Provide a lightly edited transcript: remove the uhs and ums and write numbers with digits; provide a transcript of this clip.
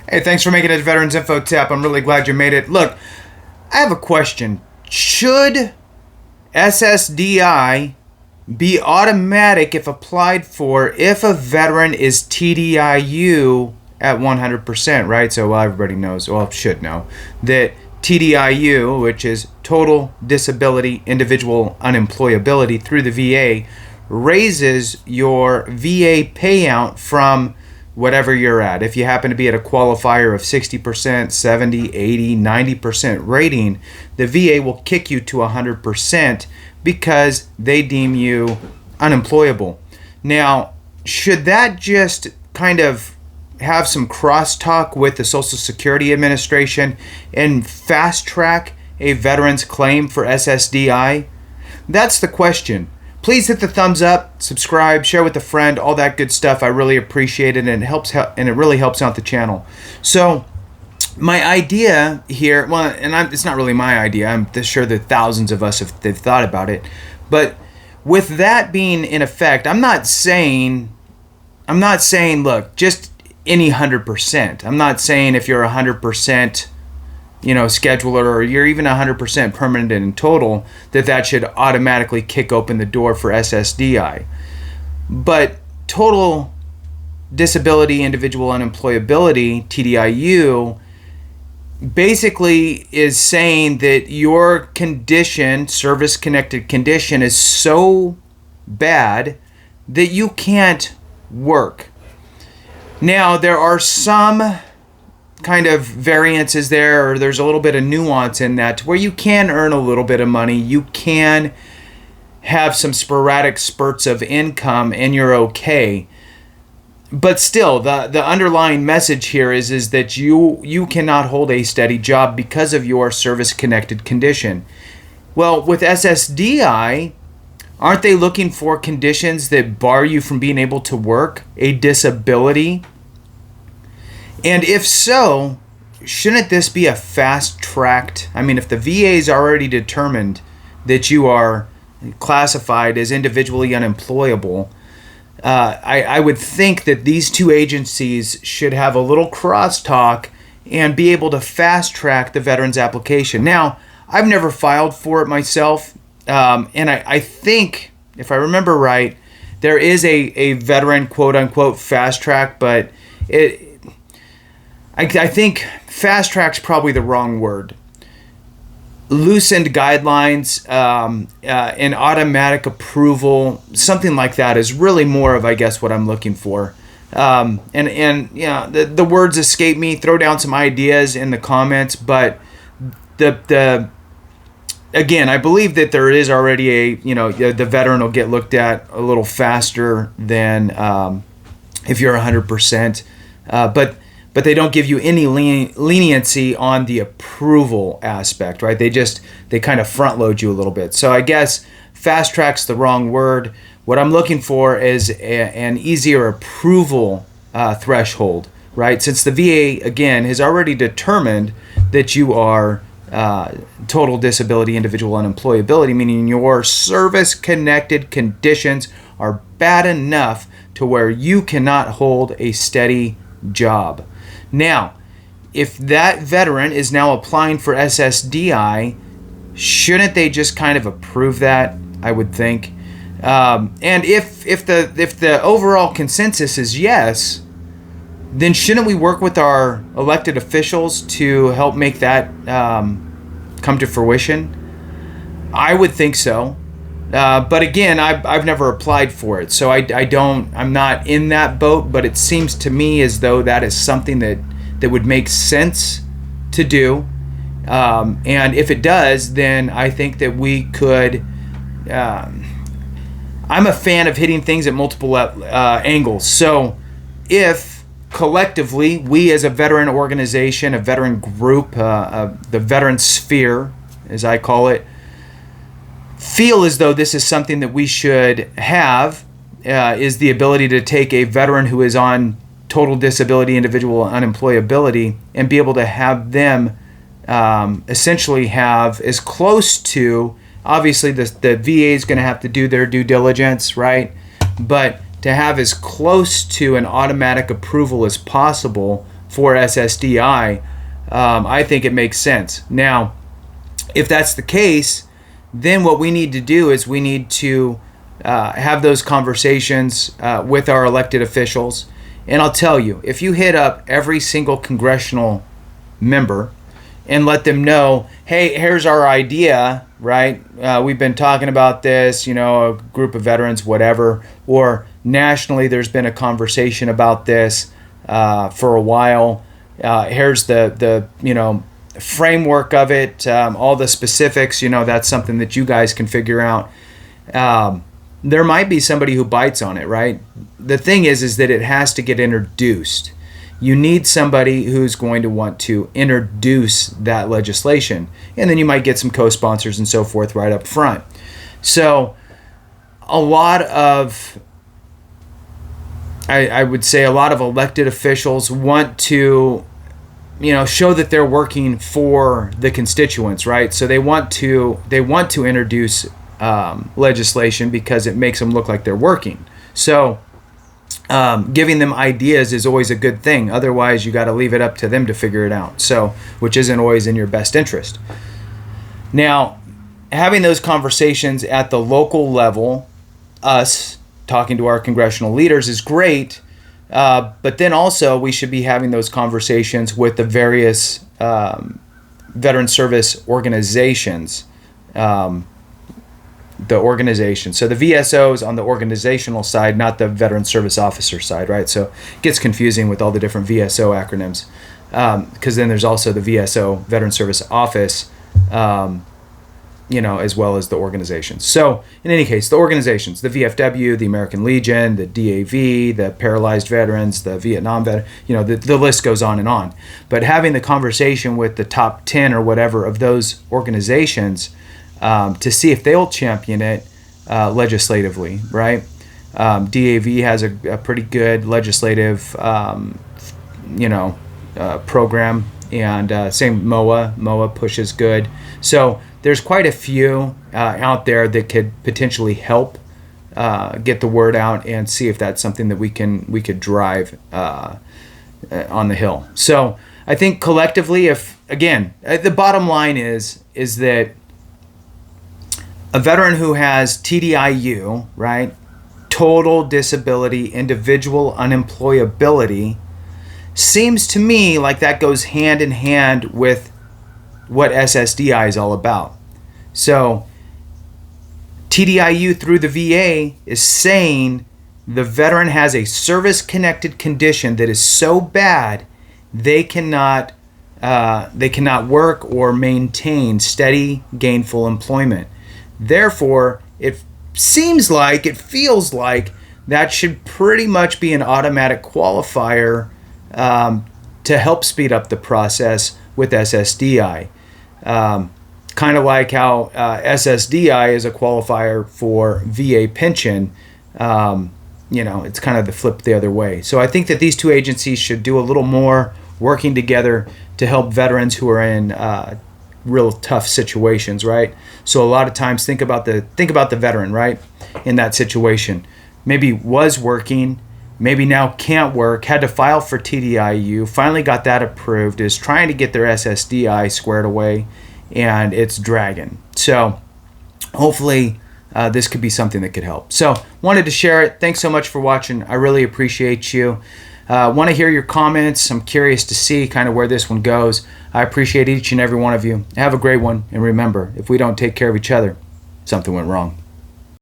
Hey, thanks for making it Veterans Info Tap. I'm really glad you made it. Look, I have a question. Should SSDI be automatic if applied for if a veteran is TDIU at 100%, right? So everybody knows, well, should know, that TDIU, which is Total Disability Individual Unemployability through the VA, raises your VA payout from whatever you're at. If you happen to be at a qualifier of 60%, 70, 80, 90% rating, the VA will kick you to 100% because they deem you unemployable. Now, should that just kind of have some crosstalk with the Social Security Administration and fast track a veteran's claim for SSDI? That's the question. Please hit the thumbs up, subscribe, share with a friend, all that good stuff. I really appreciate it, and it really helps out the channel. So, my idea here, it's not really my idea. I'm sure that thousands of us they've thought about it, but with that being in effect, I'm not saying, look, just any 100%. I'm not saying if you're 100%. Scheduler, or you're even 100% permanent in total, that should automatically kick open the door for SSDI. But total disability, individual unemployability, TDIU, basically is saying that your condition, service-connected condition, is so bad that you can't work. Now, there are some kind of variances there, or there's a little bit of nuance in that where you can earn a little bit of money, you can have some sporadic spurts of income, and you're okay. But still, the underlying message here is that you cannot hold a steady job because of your service-connected condition. Well, with SSDI, aren't they looking for conditions that bar you from being able to work, a disability? And if so, shouldn't this be a fast-tracked? I mean, if the VA's already determined that you are classified as individually unemployable, I would think that these two agencies should have a little crosstalk and be able to fast-track the veteran's application. Now, I've never filed for it myself, and I think, if I remember right, there is a veteran quote-unquote fast-track, but I think fast track's probably the wrong word. Loosened guidelines, and automatic approval, something like that is really more of, I guess, what I'm looking for. The words escape me. Throw down some ideas in the comments, but again, I believe that there is already the veteran will get looked at a little faster than if you're 100%, but they don't give you any leniency on the approval aspect, right? They kind of front load you a little bit. So I guess fast track's the wrong word. What I'm looking for is an easier approval threshold, right? Since the VA, again, has already determined that you are total disability, individual unemployability, meaning your service-connected conditions are bad enough to where you cannot hold a steady job. Now, if that veteran is now applying for SSDI, shouldn't they just kind of approve that? I would think. And if the overall consensus is yes, then shouldn't we work with our elected officials to help make that come to fruition? I would think so. But again, I've never applied for it, so I'm not in that boat, but it seems to me as though that is something that would make sense to do. And if it does, then I think that we could, I'm a fan of hitting things at multiple angles. So if collectively, we as a veteran organization, a veteran group, the veteran sphere, as I call it, feel as though this is something that we should have, is the ability to take a veteran who is on total disability, individual unemployability, and be able to have them essentially have as close to, obviously the VA is going to have to do their due diligence, right? But to have as close to an automatic approval as possible for SSDI, I think it makes sense. Now, if that's the case, then what we need to do is we need to have those conversations with our elected officials. And I'll tell you, if you hit up every single congressional member and let them know, hey, here's our idea, right? We've been talking about this, a group of veterans, whatever, or nationally there's been a conversation about this for a while. Here's the framework of it, all the specifics, that's something that you guys can figure out. There might be somebody who bites on it, right? The thing is that it has to get introduced. You need somebody who's going to want to introduce that legislation. And then you might get some co-sponsors and so forth right up front. So a lot of, I would say a lot of elected officials want to show that they're working for the constituents, right? So they want to introduce legislation because it makes them look like they're working. So giving them ideas is always a good thing. Otherwise, you got to leave it up to them to figure it out. So, which isn't always in your best interest. Now, having those conversations at the local level, us talking to our congressional leaders is great. But then also we should be having those conversations with the various veteran service organizations, So the VSOs on the organizational side, not the veteran service officer side, right? So it gets confusing with all the different VSO acronyms, because then there's also the VSO, Veteran Service Office, as well as the organizations. So in any case, the organizations, the VFW, the American Legion, the DAV, the paralyzed veterans, the Vietnam veteran, the list goes on and on. But having the conversation with the top 10 or whatever of those organizations to see if they'll champion it legislatively, right? DAV has a pretty good legislative, program, and same MOA. MOA pushes good. So there's quite a few out there that could potentially help get the word out and see if that's something that we could drive on the Hill. So I think collectively, the bottom line is that a veteran who has TDIU, right, total disability, individual unemployability, seems to me like that goes hand in hand with what SSDI is all about. So TDIU through the VA is saying the veteran has a service-connected condition that is so bad they cannot work or maintain steady, gainful employment. Therefore, it feels like that should pretty much be an automatic qualifier to help speed up the process with SSDI. Kind of like how SSDI is a qualifier for VA pension. It's kind of the flip the other way. So I think that these two agencies should do a little more working together to help veterans who are in real tough situations, right? So a lot of times think about the veteran, right, in that situation. Maybe was working, maybe now can't work, had to file for TDIU, finally got that approved, is trying to get their SSDI squared away, and it's dragging. So hopefully this could be something that could help. So wanted to share it. Thanks so much for watching. I really appreciate you. Want to hear your comments. I'm curious to see kind of where this one goes. I appreciate each and every one of you. Have a great one. And remember, if we don't take care of each other, something went wrong.